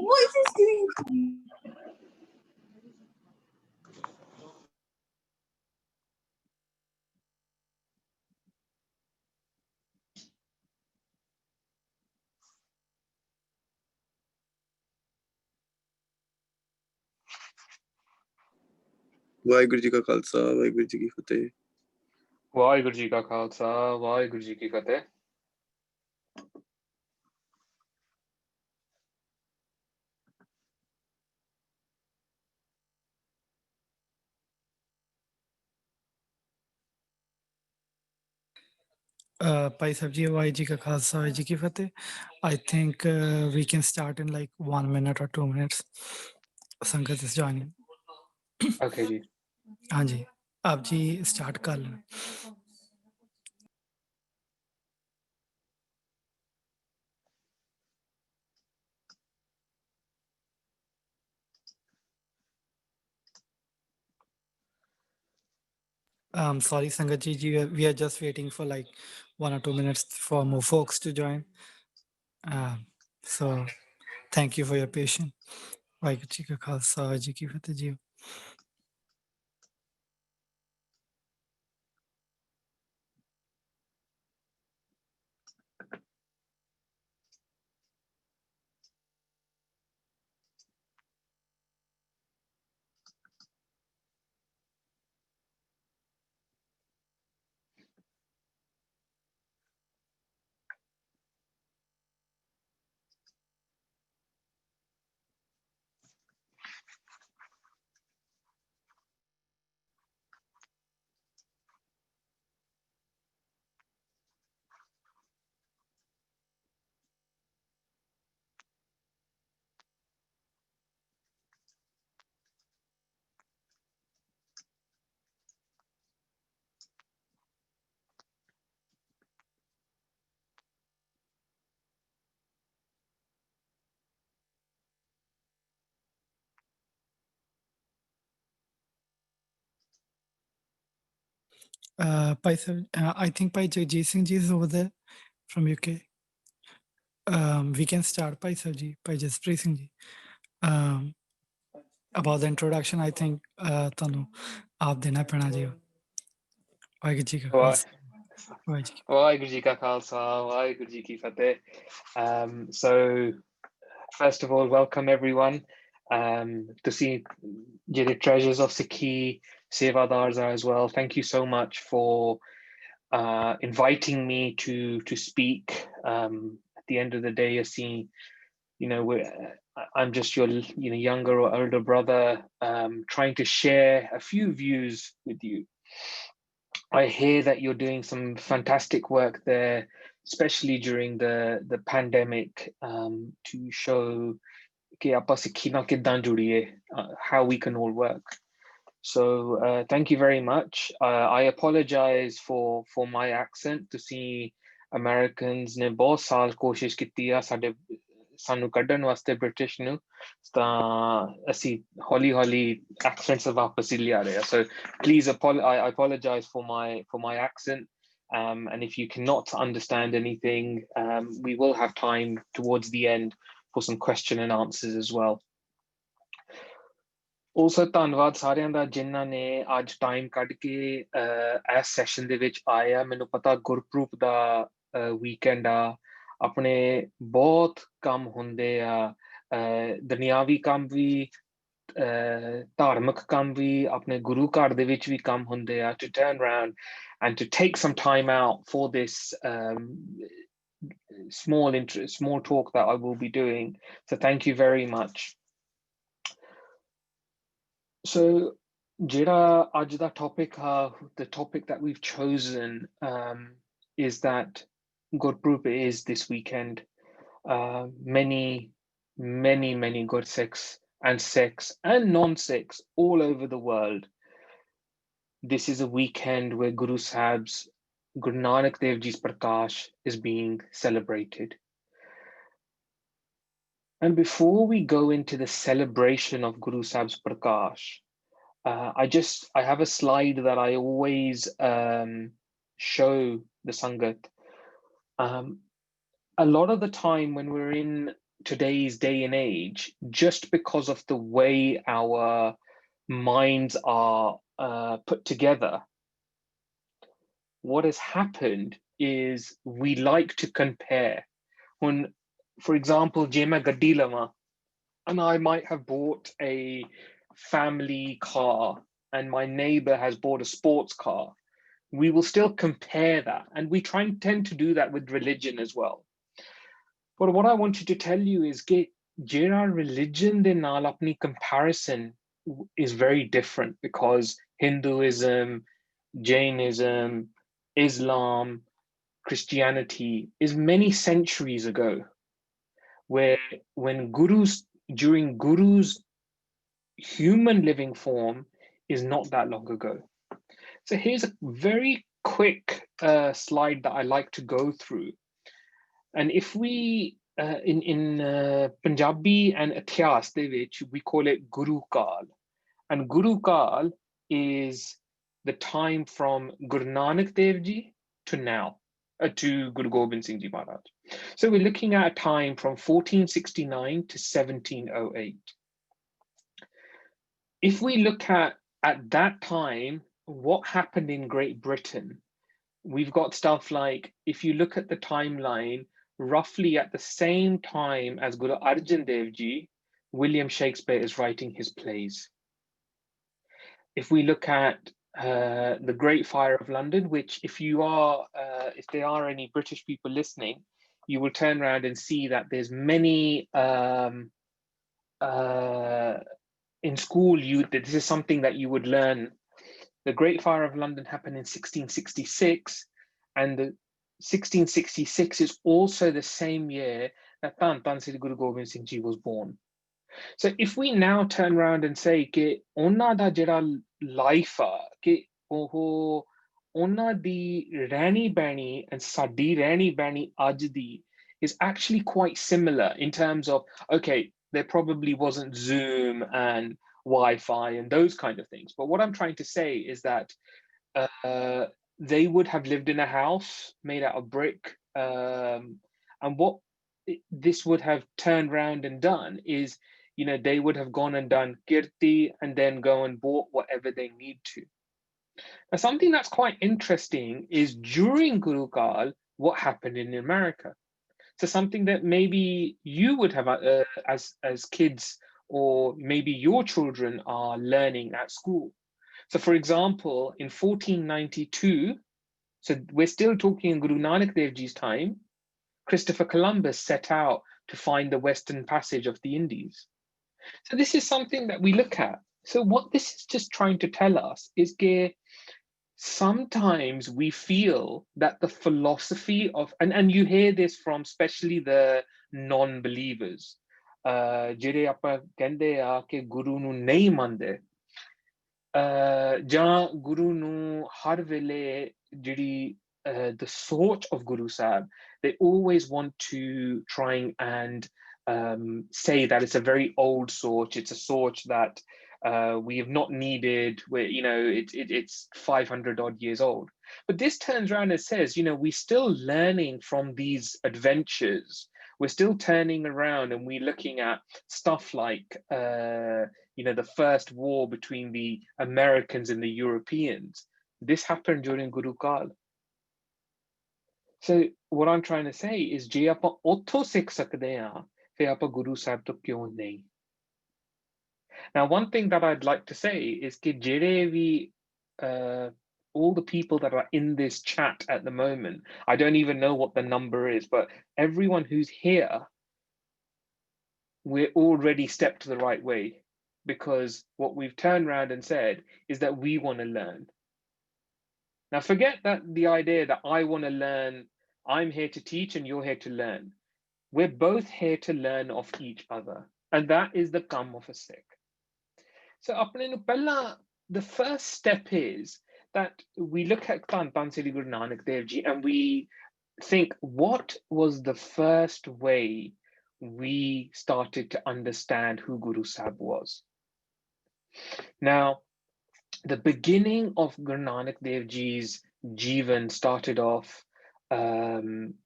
what is this doing? Waheguru ji ਕਾ ਖਾਲਸਾ ਵਾਹਿਗੁਰੂ ਜੀ ਕੀ ਫਤਿਹ ਵਾਹਿਗੁਰੂ ਜੀ ਕਾ ਖਾਲਸਾ ਵਾਹਿਗੁਰੂ ਜੀ ਕੀ ਫਤਿਹ Bhai Sabji, YG ka Khalsa, YG ki Fateh. I think we can start in like 1 minute or 2 minutes. Sangat is joining. Okay ji. हाँ जी, आप जी start कर लें. Sorry, Sangat ji, we are just waiting for like 1 or 2 minutes for more folks to join. So thank you for your patience. Vaheguru Ji ka Khalsa, Vaheguru Ji ki Fateh ji. I think Bhai Jagjit Singh ji is over there from UK. We can start Bhai Sabji, Bhai Jasprit Singh ji. About the introduction, I think Tanu, aap dena pena ji. Vaheguru Ji ka Khalsa. Vaheguru Ji ka Khalsa, Vaheguru Ji ki Fateh. So first of all, welcome everyone to see the treasures of Sikhi Sevadars are as well. Thank you so much for inviting me to speak. At the end of the day, I'm just your younger or older brother trying to share a few views with you. I hear that you're doing some fantastic work there, especially during the pandemic, to show how we can all work. So thank you very much. I apologize for my accent. To see Americans ne bahut saal koshish ਕੀਤੀ ਆ ਸਾਡੇ ਸਾਨੂੰ ਕੱਢਣ ਵਾਸਤੇ British ਨੂੰ ਤਾਂ ਅਸੀਂ ਹੌਲੀ accents ਵਾਪਸ ਹੀ ਲਿਆ ਰਹੇ ਆ. So please I apologize for my accent. And if you cannot understand anything, we will have time towards the end for some question and answers as well. Also ਧੰਨਵਾਦ ਸਾਰਿਆਂ ਦਾ ਜਿਨ੍ਹਾਂ ਨੇ ਅੱਜ ਟਾਈਮ ਕੱਢ ਕੇ ਇਸ ਸੈਸ਼ਨ ਦੇ ਵਿੱਚ ਆਇਆ. ਮੈਨੂੰ ਪਤਾ ਗੁਰਪੁਰਬ ਦਾ ਵੀਕਐਂਡ ਆ, ਆਪਣੇ ਬਹੁਤ ਕੰਮ ਹੁੰਦੇ ਆ, ਦੁਨਿਆਵੀ ਕੰਮ ਵੀ, ਧਾਰਮਿਕ ਕੰਮ ਵੀ, ਆਪਣੇ ਗੁਰੂ ਘਰ ਦੇ ਵਿੱਚ ਵੀ ਕੰਮ ਹੁੰਦੇ ਆ. To turn around and to take some time out for this small talk that I will be doing. So thank you very much. So jira aj da topic, the topic that we've chosen is that Gurpurab is this weekend. Many good Sikhs and non-Sikhs all over the world. This is a weekend where Guru Sahib's Guru Nanak Dev Ji's Prakash is being celebrated. And before we go into the celebration of Guru Sahib's Prakash, I have a slide that I always show the Sangat. A lot of the time when we're in today's day and age just because of the way our minds are put together. What has happened is we like to compare. When, for example, Jema Gadilama, and I might have bought a family car and my neighbor has bought a sports car, we will still compare that. And we tend to do that with religion as well. But what I wanted to tell you is that jera religion de naal apni comparison is very different, because Hinduism, Jainism, Islam, Christianity is many centuries ago, where when during Guru's human living form is not that long ago. So here's a very quick slide that I like to go through. And if we, in Punjabi and Ityas de vich, we call it Guru Kal. And Guru Kal is the time from Guru Nanak Dev Ji to now, to Guru Gobind Singh Ji Maharaj. So we're looking at a time from 1469 to 1708. If we look at that time, what happened in Great Britain, we've got stuff like, if you look at the timeline, roughly at the same time as Guru Arjan Dev Ji, William Shakespeare is writing his plays. If we look at the Great Fire of London, which if there are any British people listening, you will turn around and see that there's many, in school, this is something that you would learn. The Great Fire of London happened in 1666, and the 1666 is also the same year that Tan Sri Guru Gobind Singh Ji was born. So if we now turn around and say that ਉਹਨਾਂ ਦਾ ਜਿਹੜਾ life ਆ ਕਿ ਉਹ ਉਹਨਾਂ ਦੀ ਰਹਿਣੀ ਬਹਿਣੀ and ਸਾਡੀ ਰਹਿਣੀ ਬਹਿਣੀ ਅੱਜ ਦੀ is actually quite similar in terms of, okay, there probably wasn't Zoom and Wi-Fi and those kind of things. But what I'm trying to say is that they would have lived in a house made out of brick. And what this would have turned around and done is, they would have gone and done kirti and then go and bought whatever they need to. Now, something that's quite interesting is during Guru Kal, what happened in America. So something that maybe you would have as kids, or maybe your children are learning at school. So for example, in 1492, so we're still talking in Guru Nanak Dev Ji's time, Christopher Columbus set out to find the Western Passage of the Indies. So this is something that we look at. So what this is just trying to tell us is that sometimes we feel that the philosophy of, and you hear this from especially the non-believers, ਜਿਹੜੇ ਆਪਾਂ ਕਹਿੰਦੇ ਆ ਕਿ ਗੁਰੂ ਨੂੰ ਨਹੀਂ ਮੰਨਦੇ, ਜਾਂ ਗੁਰੂ ਨੂੰ ਹਰ ਵੇਲੇ ਜਿਹੜੀ the sort of Guru Sahib, they always want to try and say that it's a very old sort, it's a sort that we have not needed, where it's 500 odd years old. But this turns around and says, we're still learning from these adventures. We're still turning around and we're looking at stuff like the first war between the Americans and the Europeans. This happened during Guru Kal. So what I'm trying to say is, ਜੇ ਆਪਾਂ ਉੱਥੋਂ ਸਿੱਖ ਸਕਦੇ ਹਾਂ, ਫਿਰ ਆਪਾਂ ਗੁਰੂ ਸਾਹਿਬ ਤੋਂ ਕਿਉਂ ਨਹੀਂ? Now, one thing that I'd like to say is that ਜਿਹੜੇ ਵੀ all the people that are in this chat at the moment, I don't even know what the number is, but everyone who's here, we're already stepped the right way, because what we've turned around and said is that we want to learn. Now, forget that the idea that I want to learn, I'm here to teach and you're here to learn. We're both here to learn of each other. And that is the come of a Sikh. So, the first step is that we look at Tan Sri Guru Nanak Dev Ji and we think, what was the first way we started to understand who Guru Sahib was? Now, the beginning of Guru Nanak Dev Ji's Jivan started off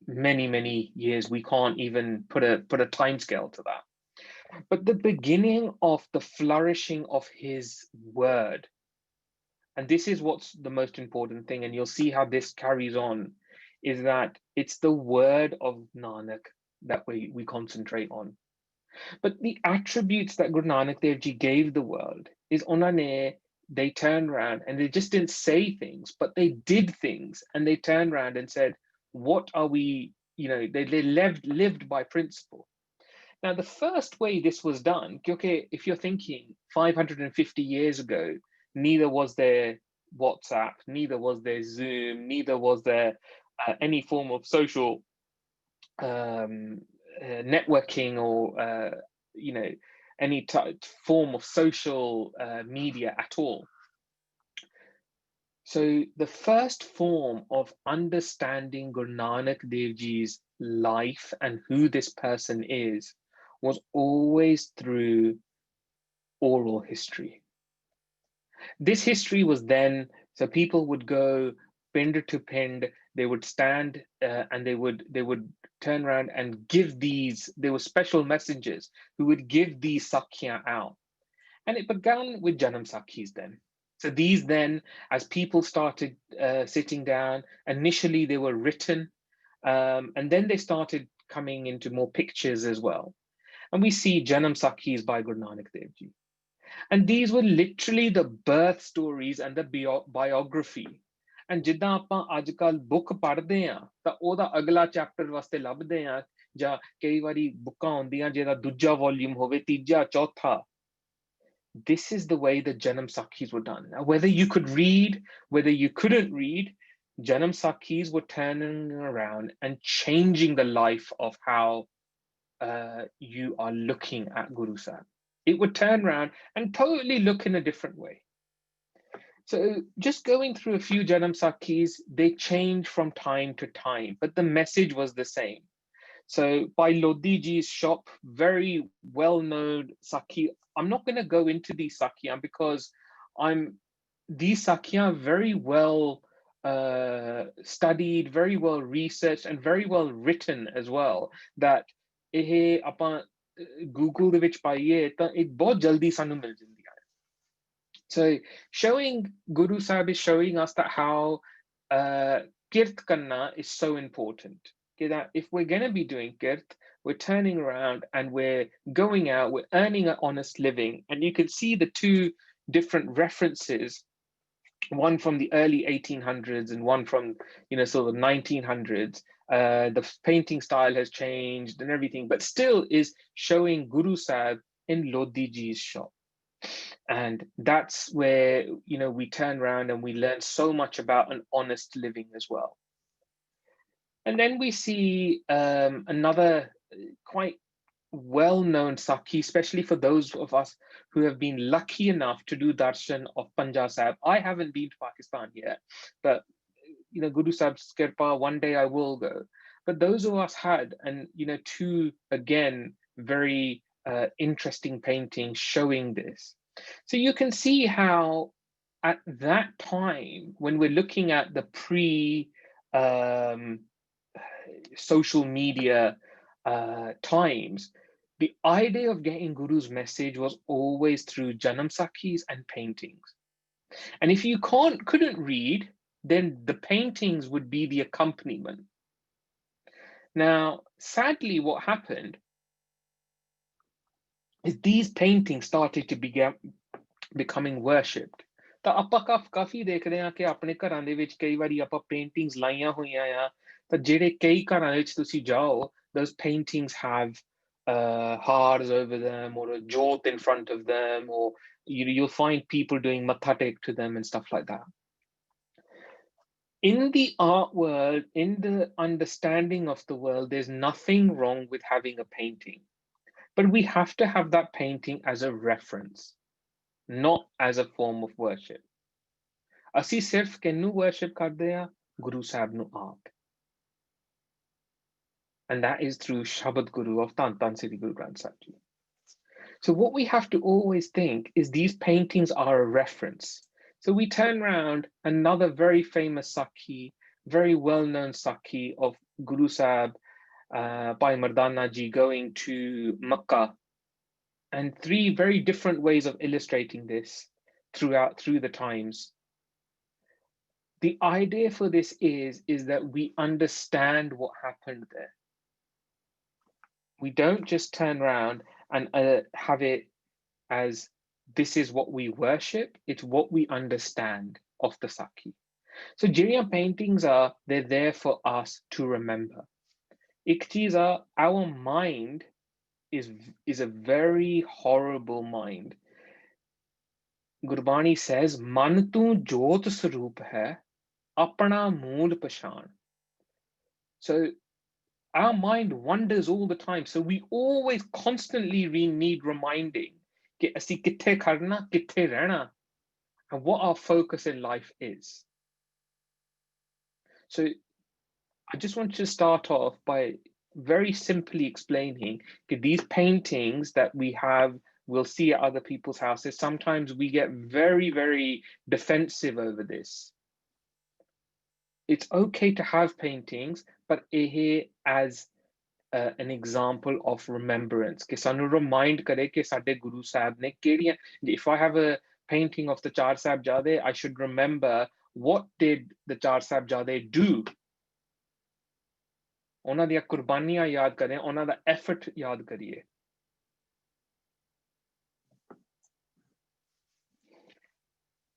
many years. We can't even put a time scale to that. But the beginning of the flourishing of his word, and this is what's the most important thing, and you'll see how this carries on, is that it's the word of Nanak that we concentrate on. But the attributes that Guru Nanak Dev Ji gave the world is onane, they turned around and they just didn't say things, but they did things, and they turned around and said, what are we, they lived by principle. Now, the first way this was done, okay, if you're thinking 550 years ago, neither was there WhatsApp, neither was there Zoom, neither was there any form of social networking or any form of social media at all. So the first form of understanding Guru Nanak Dev Ji's life and who this person is was always through oral history. This history was then, so people would go pind to pind, they would stand and they would turn around and give these, there were special messengers who would give these sakhya out. And it began with Janam Sakhis then. So these then, as people started sitting down, initially they were written, and then they started coming into more pictures as well. And we see Janam Sakhis by Guru Nanak Dev Ji. And these were literally the birth stories and the biography. And ਜਿੱਦਾਂ ਆਪਾਂ ਅੱਜ ਕੱਲ book ਪੜ੍ਹਦੇ ਆ ਤਾਂ ਉਹਦਾ ਅਗਲਾ chapter ਵਾਸਤੇ ਲੱਭਦੇ ਆ, ਜਾਂ ਕਈ ਵਾਰੀ ਬੁੱਕਾਂ ਹੁੰਦੀਆਂ ਜਿਹਦਾ ਦੂਜਾ ਵੋਲਿਊਮ ਹੋਵੇ, ਤੀਜਾ, ਚੌਥਾ. This is the way the Janam Sakhis were done. Now, whether you could read, whether you couldn't read, Janam Sakhis were turning around and changing the life of how you are looking at Guru Sahib. It would turn around and totally look in a different way. So just going through a few Janam Sakhis, they change from time to time, but the message was the same. So by Lodi Ji's shop, very well-known Sakhi. I'm not going to go into these Sakya because these Sakya are very well studied, very well researched, and very well written as well. That ਇਹ ਆਪਾਂ Google ਦੇ ਵਿੱਚ ਪਾਈਏ ਤਾਂ ਇਹ ਬਹੁਤ ਜਲਦੀ ਸਾਨੂੰ ਮਿਲ ਜਾਂਦੀਆਂ ਹੈ. So showing Guru Sahib is showing us that how kirt karna is so important. That if we're going to be doing kirt, we're turning around and we're going out, we're earning an honest living. And you can see the two different references, one from the early 1800s and one from, sort of 1900s. The painting style has changed and everything, but still is showing Guru Sahib in Lodi Ji's shop. And that's where, we turn around and we learn so much about an honest living as well. And then we see another quite well-known Sakhi, especially for those of us who have been lucky enough to do darshan of Panja Sahib. I haven't been to Pakistan yet, but Guru Sahib's kirpa, one day I will go. But those of us had, and two again very interesting paintings showing this. So you can see how at that time, when we're looking at the social media times, the idea of getting Guru's message was always through Janam Sakhis and paintings. And if you couldn't read, then the paintings would be the accompaniment. Now, sadly, what happened is these paintings started to becoming worshipped. ਤਾਂ ਆਪਾਂ ਕਾਫੀ ਦੇਖਦੇ ਹਾਂ ਕਿ ਆਪਣੇ ਘਰਾਂ ਦੇ ਵਿੱਚ ਕਈ ਵਾਰੀ ਆਪਾਂ paintings ਲਾਈਆਂ ਹੋਈਆਂ ਆ, ਤਾਂ ਜਿਹੜੇ ਕਈ ਘਰਾਂ ਵਿੱਚ ਤੁਸੀਂ ਜਾਓ, those paintings have hearts over them or a jot in front of them, or you'll find people doing matha tek to them and stuff like that. In the art world, in the understanding of the world, there's nothing wrong with having a painting, but we have to have that painting as a reference, not as a form of worship. Asi sirf kenu worship karde ha? Guru Sahib nu aap. And that is through Shabad Guru of Tan Tan Sri Guru Granth Sahib Ji. So what we have to always think is these paintings are a reference. So we turn around, another very famous Sakhi, very well-known Sakhi of Guru Sahib, Bhai Mardana ji going to Makkah, and three very different ways of illustrating this through the times. The idea for this is that we understand what happened there. We don't just turn around and have it as this is what we worship, it's what we understand of the Sakhi. So Jiriya paintings they're there for us to remember. Iktiza, our mind is a very horrible mind. Gurbani says, Man tu jot saroop hai, apna mool pashan. So our mind wanders all the time. So we always constantly need reminding कि ਅਸੀਂ ਕਿੱਥੇ ਖੜਨਾ, ਕਿੱਥੇ ਰਹਿਣਾ, and what our focus in life is. So I just want to start off by very simply explaining that these paintings that we have, we'll see at other people's houses, sometimes we get very, very defensive over this. It's okay to have paintings, but as an example of remembrance. ਕਿ ਸਾਨੂੰ remind kare ਕਿ ਸਾਡੇ Guru Sahib ਨੇ ਕਿਹੜੀਆਂ, if I have a painting of the Char Sahibzade, I should remember what did the Char Sahibzade do. ਉਹਨਾਂ ਦੀਆਂ ਕੁਰਬਾਨੀਆਂ ਯਾਦ ਕरें, ਉਹਨਾਂ ਦਾ effort ਯਾਦ ਕਰੀਏ.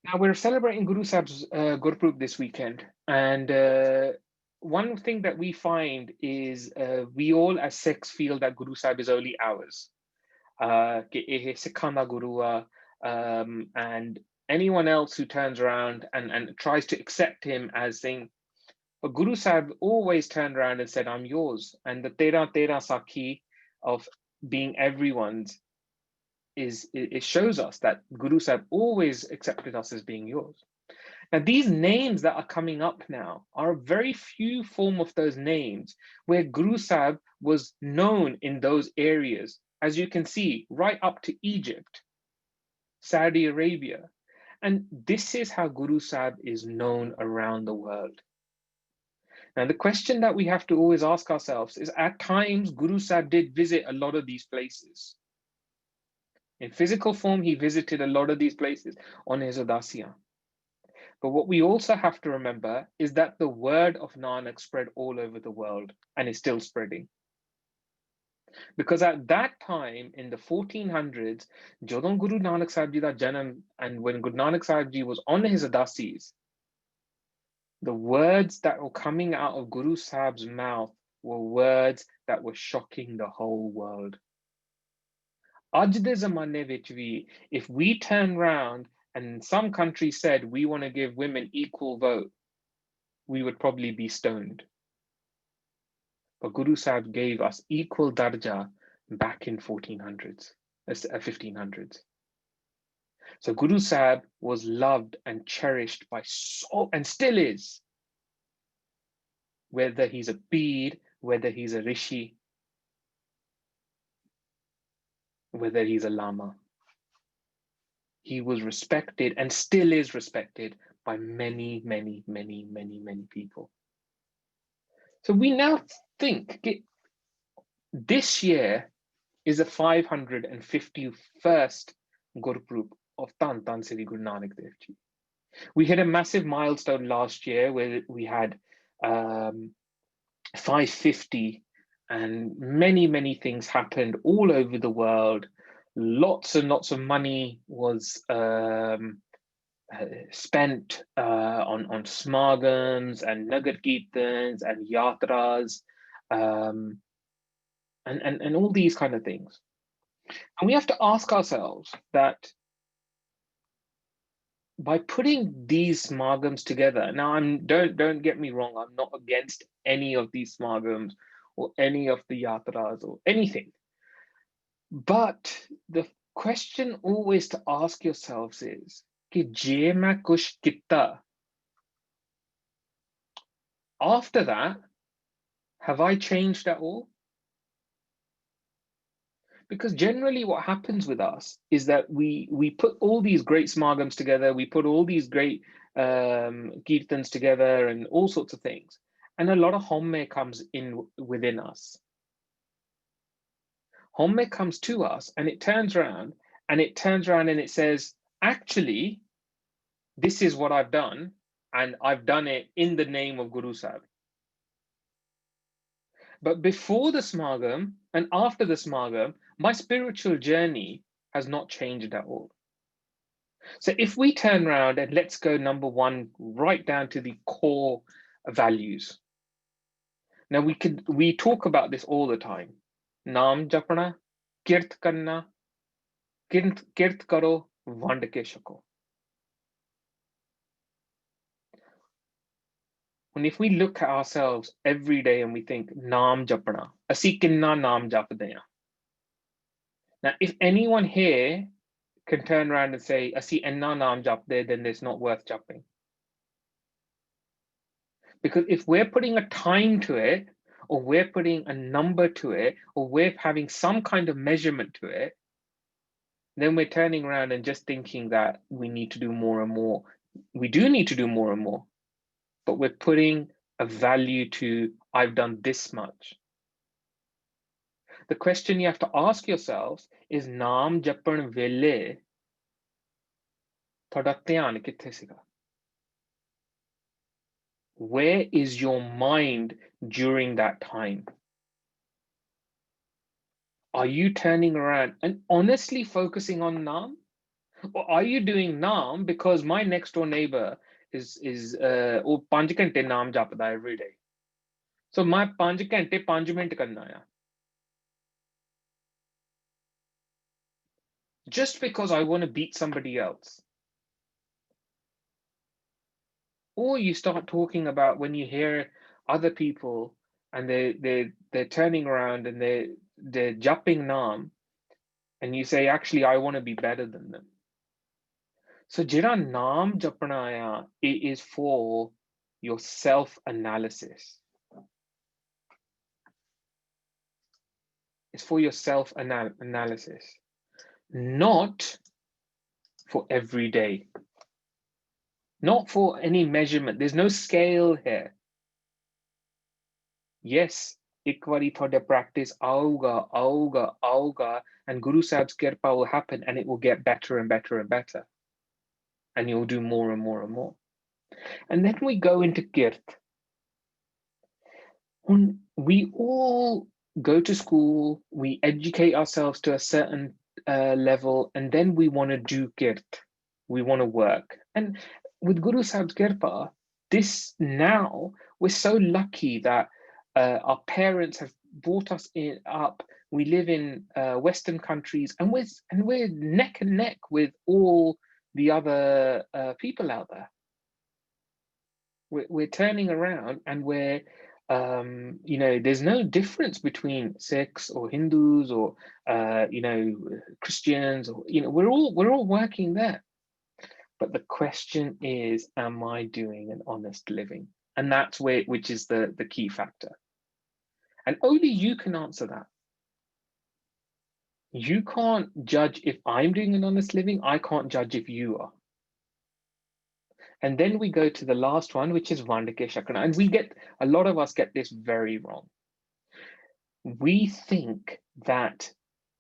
Now we're celebrating Guru Sahib's Gurpurab this weekend, and one thing that we find is we all as Sikhs feel that Guru Sahib is only ours. ਕਿ ਇਹ ਸਿੱਖਾਂ ਦਾ ਗੁਰੂ ਆ, and anyone else who turns around and tries to accept him as saying, but Guru Sahib always turned around and said, I'm yours. And the Tera Sakhi of being everyone's it shows us that Guru Sahib always accepted us as being yours. Now, these names that are coming up now are very few form of those names where Guru Sahib was known in those areas, as you can see, right up to Egypt, Saudi Arabia. And this is how Guru Sahib is known around the world. Now, the question that we have to always ask ourselves is, at times, Guru Sahib did visit a lot of these places. In physical form, he visited a lot of these places on his Udasiya. But what we also have to remember is that the word of Nanak spread all over the world and is still spreading. Because at that time, in the 1400s, Jodon Guru Nanak Sahib Ji da Janam, and when Guru Nanak Sahib Ji was on his Udasis, the words that were coming out of Guru Sahib's mouth were words that were shocking the whole world. Aj de zamane vich vi, if we turn round and some countries said we want to give women equal vote, we would probably be stoned. But Guru Sahib gave us equal darja back in 1500s. So Guru Sahib was loved and cherished by and still is. Whether he's a Peer, whether he's a Rishi, whether he's a Lama. He was respected and still is respected by many, many, many, many, many people. So we now think this year is the 551st Gurpurab of Tan Tan Sri Guru Nanak Dev Ji. We hit a massive milestone last year where we had 550, and many, many things happened all over the world. Lots and lots of money was spent on smagams and nagar kirtans and yatras, and all these kind of things. And we have to ask ourselves that by putting these smagams together, now don't get me wrong, I'm not against any of these smagams or any of the yatras or anything. But the question always to ask yourselves is, कि जे मैं कुछ किता, after that, have I changed at all? Because generally what happens with us is that we put all these great smagams together, we put all these great kirtans together and all sorts of things. And a lot of homme comes in within us. Homme comes to us and it turns around and it says, actually, this is what I've done, and I've done it in the name of Guru Sahib. But before the Smagam and after the Smagam, my spiritual journey has not changed at all. So if we turn around and let's go number one, right down to the core values. Now we talk about this all the time. Naam japna, kirt karna, kirt karo, vand ke shako. And if we look at ourselves every day and we think, Naam japna, asi kinna naam japde hain. Now, if anyone here can turn around and say, asi enna naam japde, then it's not worth japping. Because if we're putting a time to it, or we're putting a number to it, or we're having some kind of measurement to it, then we're turning around and just thinking that we need to do more and more. We do need to do more and more, but we're putting a value to, I've done this much. The question you have to ask yourselves is, naam japan vele thoda dhyan kithe siga? Where is your mind during that time? Are you turning around and honestly focusing on naam? Or are you doing naam because my next door neighbor is 5 ਘੰਟੇ naam japda every day? So my 5 ਘੰਟੇ 5 minute ਕਰਨਾ ਆ. Just because I want to beat somebody else. Or you start talking about when you hear other people and they're turning around and they're japping naam, and you say, actually, I want to be better than them. So jira naam japna aya, it is for your self-analysis. It's for your self-analysis, not for every day. Not for any measurement. There's no scale here. Yes, ikwari thoda practice auga, and Guru Sahib's kirpa will happen and it will get better and better and better. And you'll do more and more and more. And then we go into kirt. We all go to school, we educate ourselves to a certain level, and then we want to do kirt. We want to work. And with Guru Sahib's kirpa, this now, we're so lucky that our parents have brought us up. We live in Western countries, and we're neck and neck with all the other people out there. We're turning around and we're, there's no difference between Sikhs or Hindus or Christians, or we're all working there. But the question is, am I doing an honest living? And that's which is the key factor. And only you can answer that. You can't judge if I'm doing an honest living. I can't judge if you are. And then we go to the last one, which is Vandike Shakana. And a lot of us get this very wrong. We think that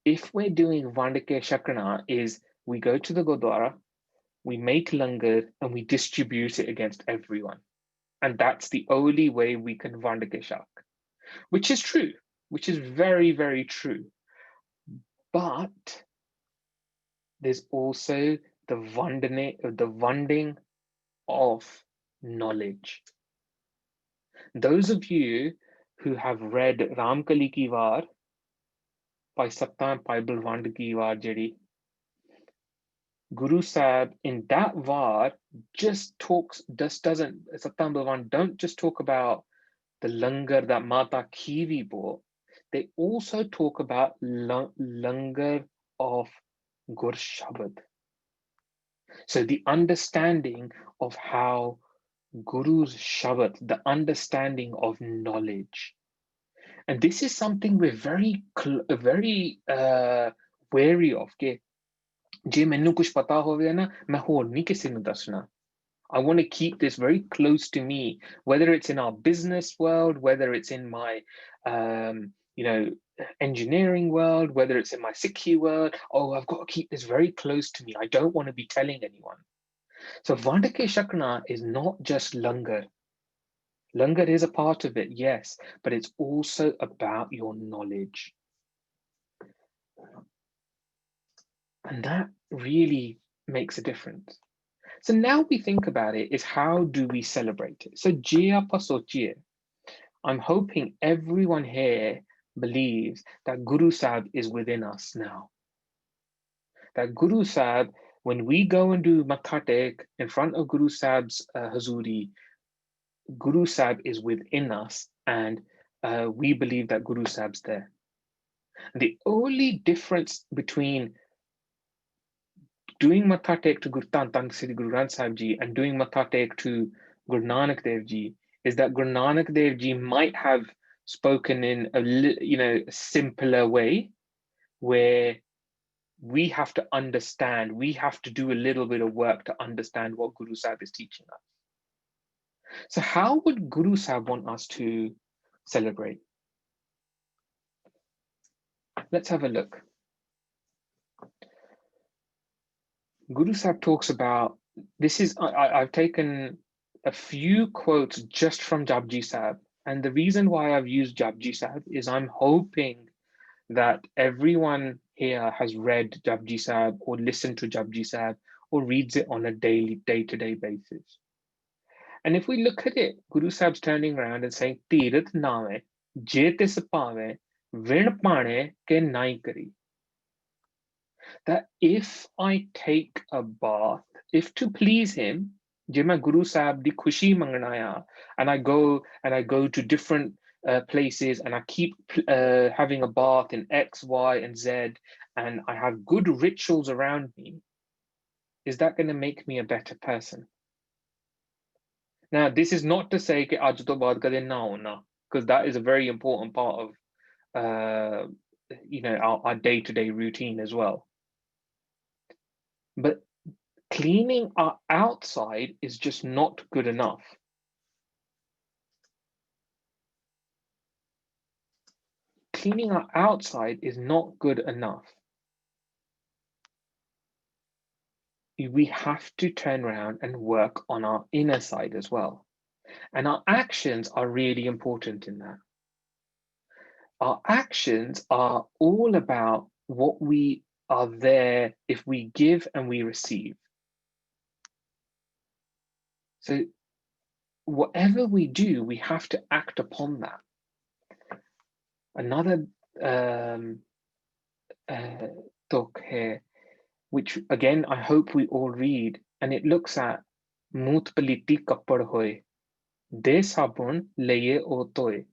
if we're doing Vandike Shakana is we go to the Gurdwara, we make langar and we distribute it against everyone. And that's the only way we can Vandike Shak, which is true, which is very, very true. But there's also the wanding of knowledge. Those of you who have read Ramkali Ki War by Saptam Bible Wand Ki War Jedi, Guru Sahib in that War doesn't Saptam Bilwan don't just talk about the langar that Mata Khivi bought. They also talk about langar of Gur Shabad. So the understanding of how Guru's Shabad, the understanding of knowledge. And this is something we're very wary of. जे मैनू कुछ पता होवे ना मैं होर नहीं किसी नूं दसना. I want to keep this very close to me, whether it's in our business world, whether it's in my, you know, engineering world, whether it's in my Sikhi world. Oh, I've got to keep this very close to me. I don't want to be telling anyone. So Vandake Shakna is not just langar. Langar is a part of it, yes, but it's also about your knowledge. And that really makes a difference. So now we think about it is how do we celebrate it? So Jia Pasochie, I'm hoping everyone here believes that Guru Sahib is within us now. That Guru Sahib, when we go and do Mathatek in front of Guru Sahib's Hazuri, Guru Sahib is within us and we believe that Guru Sahib's there. The only difference between doing Matha Tek to Guru Tan Sri Guru Granth Sahib Ji and doing Matha Tek to Guru Nanak Dev Ji is that Guru Nanak Dev Ji might have spoken in a simpler way, where we have to understand, we have to do a little bit of work to understand what Guru Sahib is teaching us. So how would Guru Sahib want us to celebrate? Let's have a look. Guru Sahib talks about, this is, I've taken a few quotes just from Japji Sahib. And the reason why I've used Japji Sahib is I'm hoping that everyone here has read Japji Sahib or listened to Japji Sahib or reads it on a day-to-day basis. And if we look at it, Guru Sahib's turning around and saying, Tirat nawe, jetis pave, vin pane ke nai kari. That if I take a bath, if to please him, Jima Guru Sahib di khushi manganaya, and I go to different places and I keep having a bath in X, Y, and Z, and I have good rituals around me, is that going to make me a better person? Now, this is not to say that aaj to baad kade na hona, because that is a very important part of our day-to-day routine as well. But cleaning our outside is just not good enough. Cleaning our outside is not good enough. We have to turn around and work on our inner side as well. And our actions are really important in that. Our actions are all about what we are there if we give and we receive. So whatever we do, we have to act upon that. Another talk here, which again, I hope we all read, and it looks at Moot Paliti Kappad Hoy, De Sabun Leye Otoy.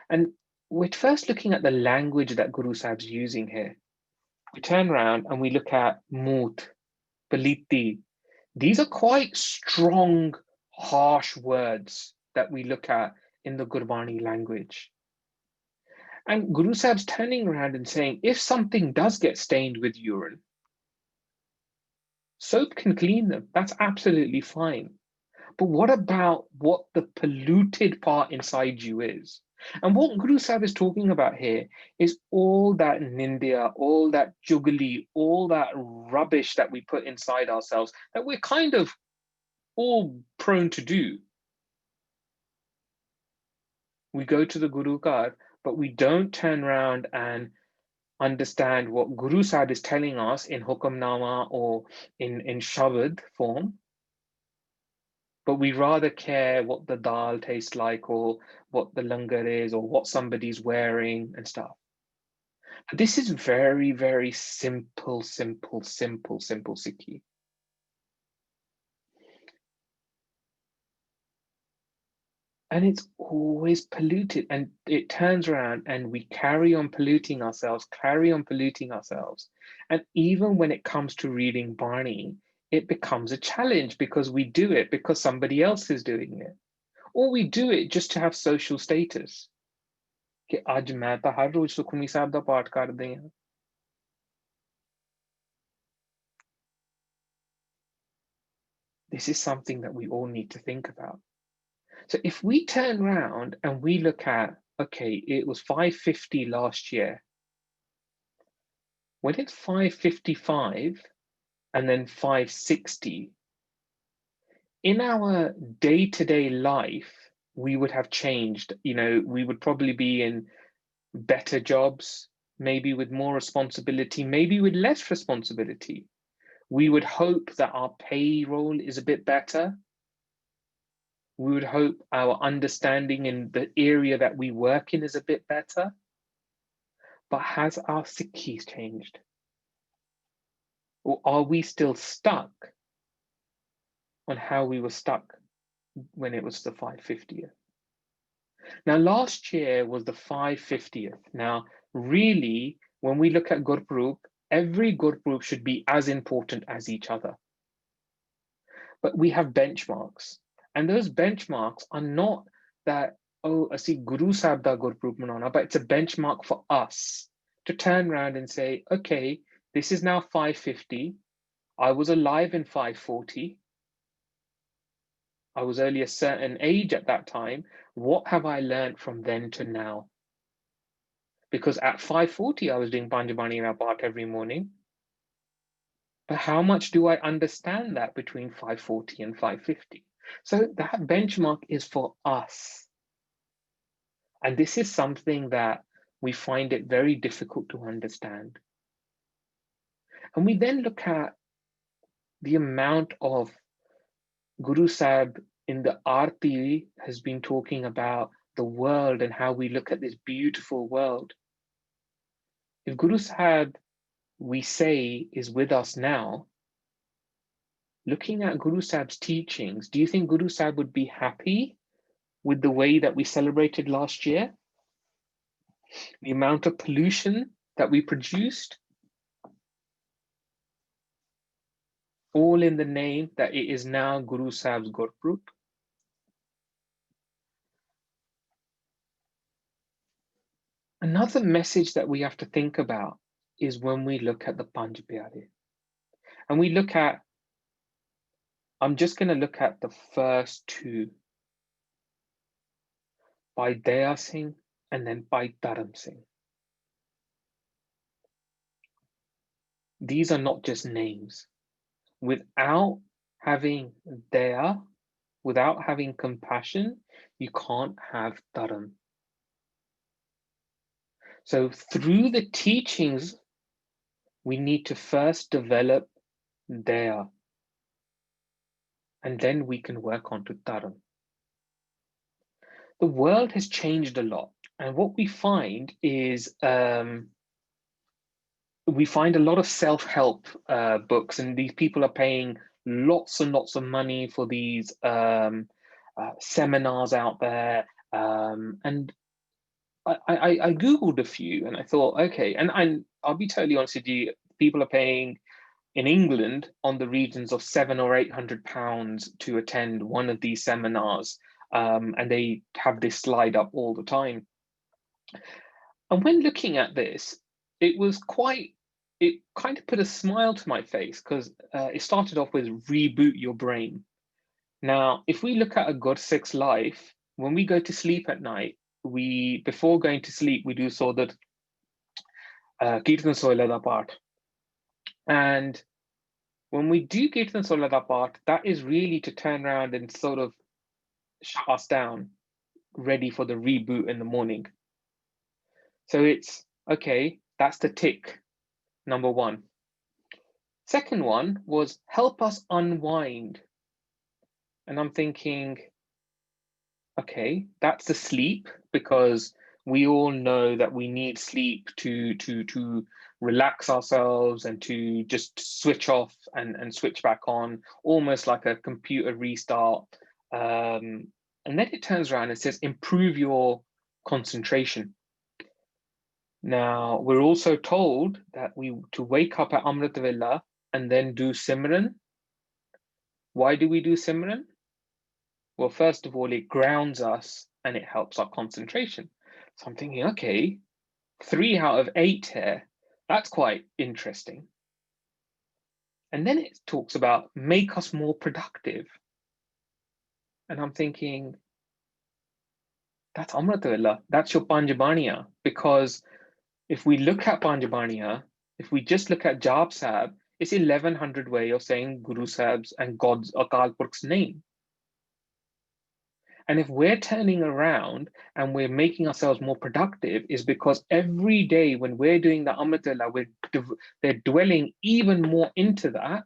And we're first looking at the language that Guru Sahib's using here. We turn around and we look at Moot, Paliti. These are quite strong, harsh words that we look at in the Gurbani language. And Guru Sahib's turning around and saying, if something does get stained with urine, soap can clean them. That's absolutely fine. But what about what the polluted part inside you is? And what Guru Sahib is talking about here is all that nindya, all that jugali, all that rubbish that we put inside ourselves that we're kind of all prone to do. We go to the Guru Ghar, but we don't turn around and understand what Guru Sahib is telling us in Hukamnama or in Shabad form. But we rather care what the dal tastes like or what the langar is or what somebody's wearing and stuff. But this is very, very simple Sikhi. And it's always polluted, and it turns around and we carry on polluting ourselves. And even when it comes to reading Barney, it becomes a challenge because we do it because somebody else is doing it. Or we do it just to have social status. कि आज मैं तो हर रोज सुखमनी साहब दा पाठ करदे हां. this is something that we all need to think about. So if we turn around and we look at, okay, it was 550 last year. When it's 555 and then 560, in our day-to-day life, we would have changed. You know, we would probably be in better jobs, maybe with more responsibility, maybe with less responsibility. We would hope that our payroll is a bit better. We would hope our understanding in the area that we work in is a bit better. But has our Sikhi changed? Or are we still stuck on how we were stuck when it was the 550th? Now, last year was the 550th. Now, really, when we look at Gurpurab, every Gurpurab should be as important as each other. But we have benchmarks. And those benchmarks are not that, oh, I see Guru Sahib da Gurpurab manana, but it's a benchmark for us to turn around and say, okay, this is now 550. I was alive in 540. I was only a certain age at that time. What have I learned from then to now? Because at 540, I was doing Panjabani Rapat every morning. But how much do I understand that between 540 and 550? So that benchmark is for us. And this is something that we find it very difficult to understand. And we then look at the amount of Guru Sahib in the Aarti has been talking about the world and how we look at this beautiful world. If Guru Sahib, we say, is with us now, looking at Guru Sahib's teachings, do you think Guru Sahib would be happy with the way that we celebrated last year? The amount of pollution that we produced? All in the name that it is now Guru Sahib's Gurpurab. Another message that we have to think about is when we look at the Panj Pyare. And we look at, I'm just going to look at the first two, by Daya Singh and then by Dharam Singh. These are not just names. Without having Daya, without having compassion, you can't have Dharam. So through the teachings, we need to first develop Daya, and then we can work on to Dharam. The world has changed a lot, and what we find is we find a lot of self-help books, and these people are paying lots and lots of money for these seminars out there. And I Googled a few and I thought, okay, and I'll be totally honest with you, people are paying in England on the regions of £700 or £800 to attend one of these seminars. And they have this slide up all the time. And when looking at this, it kind of put a smile to my face, because it started off with reboot your brain. Now, if we look at a Gursikh's life, when we go to sleep at night, before going to sleep, we do so that Kirtan Soilada part. And when we do Kirtan Soilada part, that is really to turn around and sort of shut us down, ready for the reboot in the morning. So it's, okay, that's the tick, number one. Second one was help us unwind. And I'm thinking, okay, that's the sleep, because we all know that we need sleep to relax ourselves and to just switch off and switch back on, almost like a computer restart. And then it turns around and says, improve your concentration. Now, we're also told that to wake up at Amrit Vela and then do Simran. Why do we do Simran? Well, first of all, it grounds us and it helps our concentration. So I'm thinking, okay, 3 out of 8 here, that's quite interesting. And then it talks about make us more productive. And I'm thinking, that's Amritullah, that's your Panjabaniya. Because if we look at Panjabaniya, if we just look at Jap Sahib, it's 1100 way of saying Guru Sahib's and God's Akal Purkh's name. And if we're turning around and we're making ourselves more productive, is because every day when we're doing the Amritullah, they're dwelling even more into that.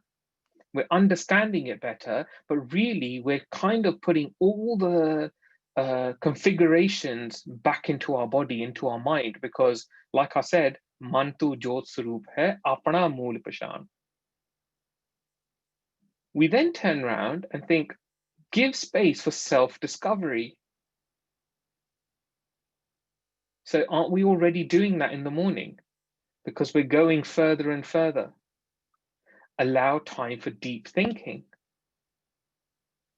We're understanding it better, but really we're kind of putting all the configurations back into our body, into our mind, because like I said, Mantu Jot Swaroop hai, apna mool pashan. We then turn around and think, give space for self-discovery. So aren't we already doing that in the morning? Because we're going further and further. Allow time for deep thinking.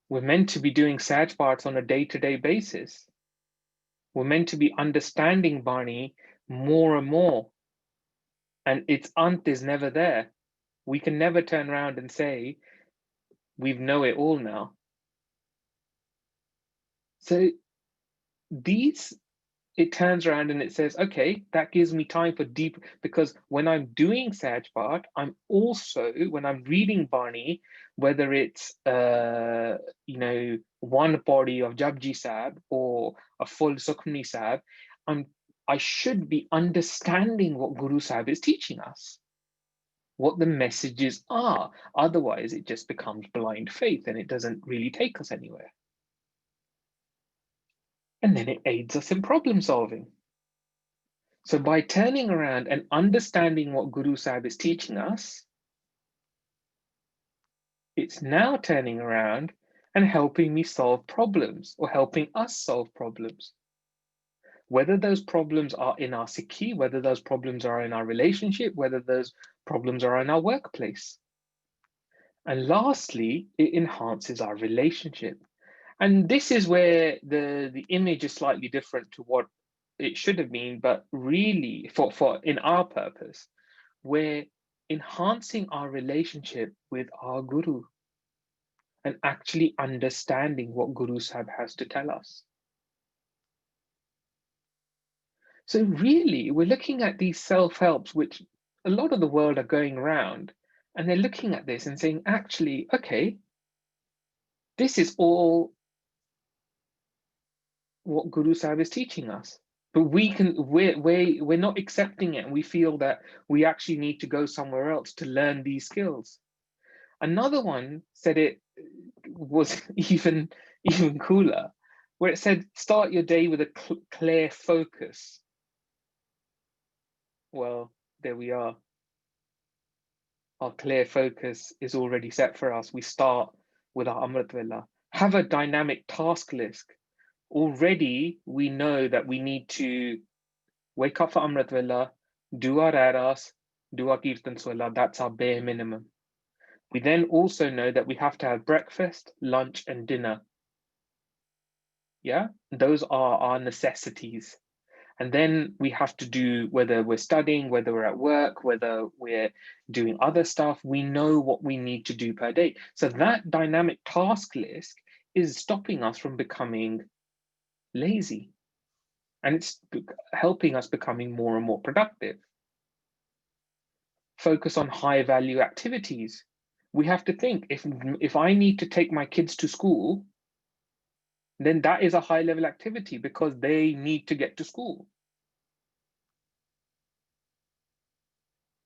We're meant to be doing Saj parts on a day-to-day basis. We're meant to be understanding Barney more and more. And its ant is never there. We can never turn around and say, we know it all now. So it turns around and it says, okay, that gives me time for deep, because when I'm doing Saj part, I'm also, when I'm reading Barney, whether it's, one body of Japji Sahib or a full Sukhmani Sahib, I should be understanding what Guru Sahib is teaching us, what the messages are. Otherwise, it just becomes blind faith and it doesn't really take us anywhere. And then it aids us in problem solving. So by turning around and understanding what Guru Sahib is teaching us, it's now turning around and helping me solve problems, or helping us solve problems. Whether those problems are in our Sikhi, whether those problems are in our relationship, whether those problems are in our workplace. And lastly, it enhances our relationship. And this is where the image is slightly different to what it should have been, but really for in our purpose, we're enhancing our relationship with our Guru and actually understanding what Guru Sahib has to tell us. So really, we're looking at these self-helps, which a lot of the world are going around, and they're looking at this and saying, actually, okay, this is all what Guru Sahib is teaching us. But we're not accepting it, and we feel that we actually need to go somewhere else to learn these skills. Another one said it was even cooler, where it said, start your day with a clear focus. Well, there we are. Our clear focus is already set for us. We start with our Amrit Vela. Have a dynamic task list. Already, we know that we need to wake up for Amrit Vela, do our Aras, do our Kirtan Swala. That's our bare minimum. We then also know that we have to have breakfast, lunch, and dinner. Yeah, those are our necessities. And then we have to do, whether we're studying, whether we're at work, whether we're doing other stuff, we know what we need to do per day. So that dynamic task list is stopping us from becoming lazy. And it's helping us becoming more and more productive. Focus on high value activities. We have to think, if I need to take my kids to school, then that is a high level activity because they need to get to school.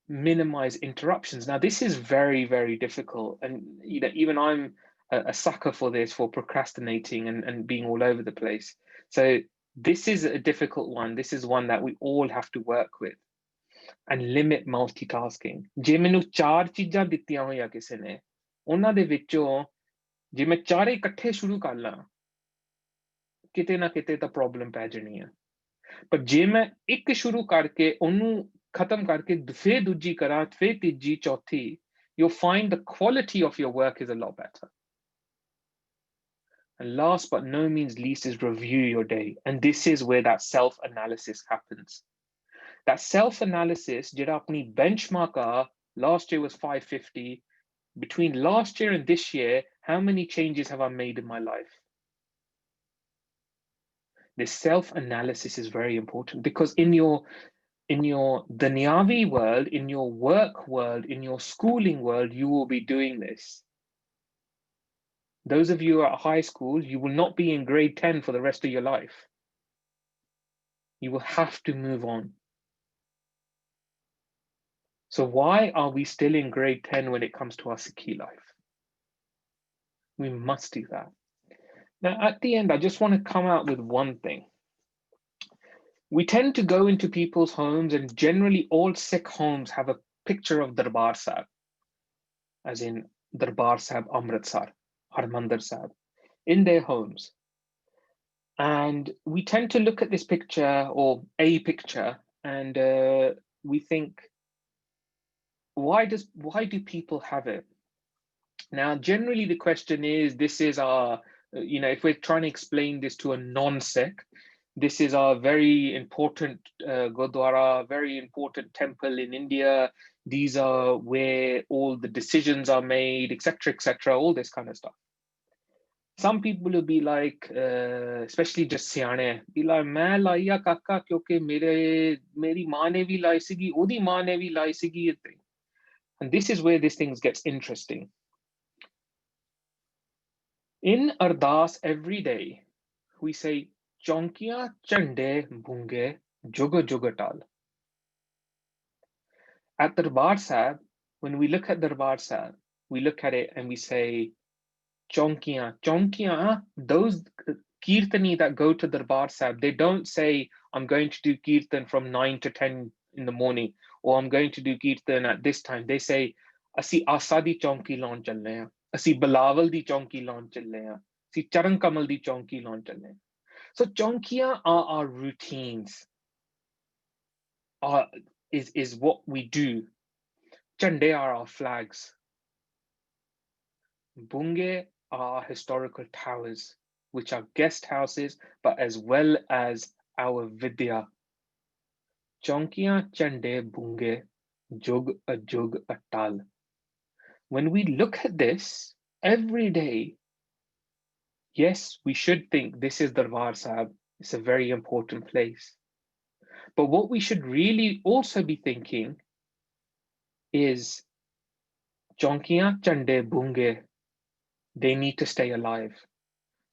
Minimize interruptions. Now, this is very, very difficult. And even I'm a sucker for this, for procrastinating and being all over the place. So this is a difficult one. This is one that we all have to work with. And limit multitasking. ਜੇ ਮੈਨੂੰ 4 ਚੀਜ਼ਾਂ ਦਿੱਤੀਆਂ ਹੋਈਆਂ ਕਿਸੇ ਨੇ, ਉਹਨਾਂ ਦੇ ਵਿੱਚੋਂ ਜੇ ਮੈਂ ਚਾਰੇ ਇਕੱਠੇ ਸ਼ੁਰੂ ਕਰ ਲਾਂ, ਕਿਤੇ ਨਾ ਕਿਤੇ ਤਾਂ ਪ੍ਰੋਬਲਮ ਪੈ ਜਾਣੀ ਆ। ਪਰ ਜੇ ਮੈਂ ਇੱਕ ਸ਼ੁਰੂ ਕਰਕੇ ਉਹਨੂੰ ਖਤਮ ਕਰਕੇ ਫਿਰ ਦੂਜੀ ਕਰਾਂ, ਫਿਰ ਤੀਜੀ, ਚੌਥੀ, you'll find the quality of your work is a lot better. And last but no means least is review your day. And this is where that self-analysis happens. That self-analysis, ਜਿਹੜਾ ਆਪਣੀ benchmark ਆ, last year was 550, between last year and this year, how many changes have I made in my life? This self-analysis is very important, because in your dunyavi world, in your work world, in your schooling world, you will be doing this. Those of you who are at high school, you will not be in grade 10 for the rest of your life. You will have to move on. So why are we still in grade 10 when it comes to our Sikhi life? We must do that. Now, at the end, I just want to come out with one thing. We tend to go into people's homes, and generally all Sikh homes have a picture of Darbar Sahib, as in Darbar Sahib Amritsar, Harmandir Sahib, in their homes. And we tend to look at this picture, or a picture, and we think, why do people have it? Now, generally the question is, this is our, if we're trying to explain this to a non-Sikh, this is our very important Gurdwara, very important temple in India. These are where all the decisions are made, etc., all this kind of stuff. Some people will be like, especially just Siane, be like, "Main laiya kaka, kyunki meri maa ne bhi lai sigi, odi maa ne bhi lai sigi." And this is where this thing gets interesting. In Ardas every day, we say, "Chonkiya chande bunge juga juga tal." At Darbar Sahib, when we look at Darbar Sahib, we look at it and we say, Chonkiya, those kirtani that go to Darbar Sahib, they don't say, "I'm going to do kirtan from 9 to 10 in the morning," or "I'm going to do kirtan at this time." They say, "Asi Asa di chonki laun chalne hain, asi Bilawal di chonki laun chalne hain, asi Charan Kamal di chonki laun chalne hain." So chonkiya are our routines, is what we do. Chande are our flags. Bunge are historical towers, which are guest houses, but as well as our vidya. Chonkiya chande bunge jug atal. When we look at this every day, yes, we should think this is Darbar Sahib. It's a very important place. But what we should really also be thinking is Chonkiya chande bunge. They need to stay alive.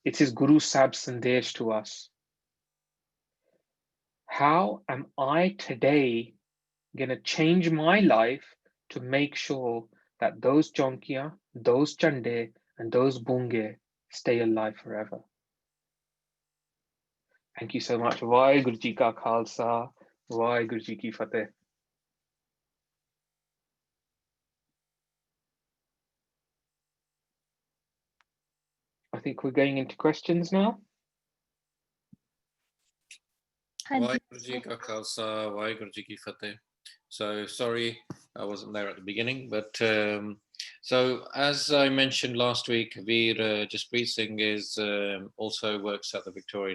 It's his Guru Sahib's sandesh to us. How am I today going to change my life to make sure that those chonkiya, those chande, and those bunge stay alive forever? Thank you so much. Vaheguru Ji Ka Khalsa, Vaheguru Ji Ki Fateh. I think we're going into questions now. Vaheguru Ji Ka Khalsa, Vaheguru Ji Ki Fateh. So sorry, I wasn't there at the beginning, but so as I mentioned last week, Veer Jasprit Singh is also works at the Victoria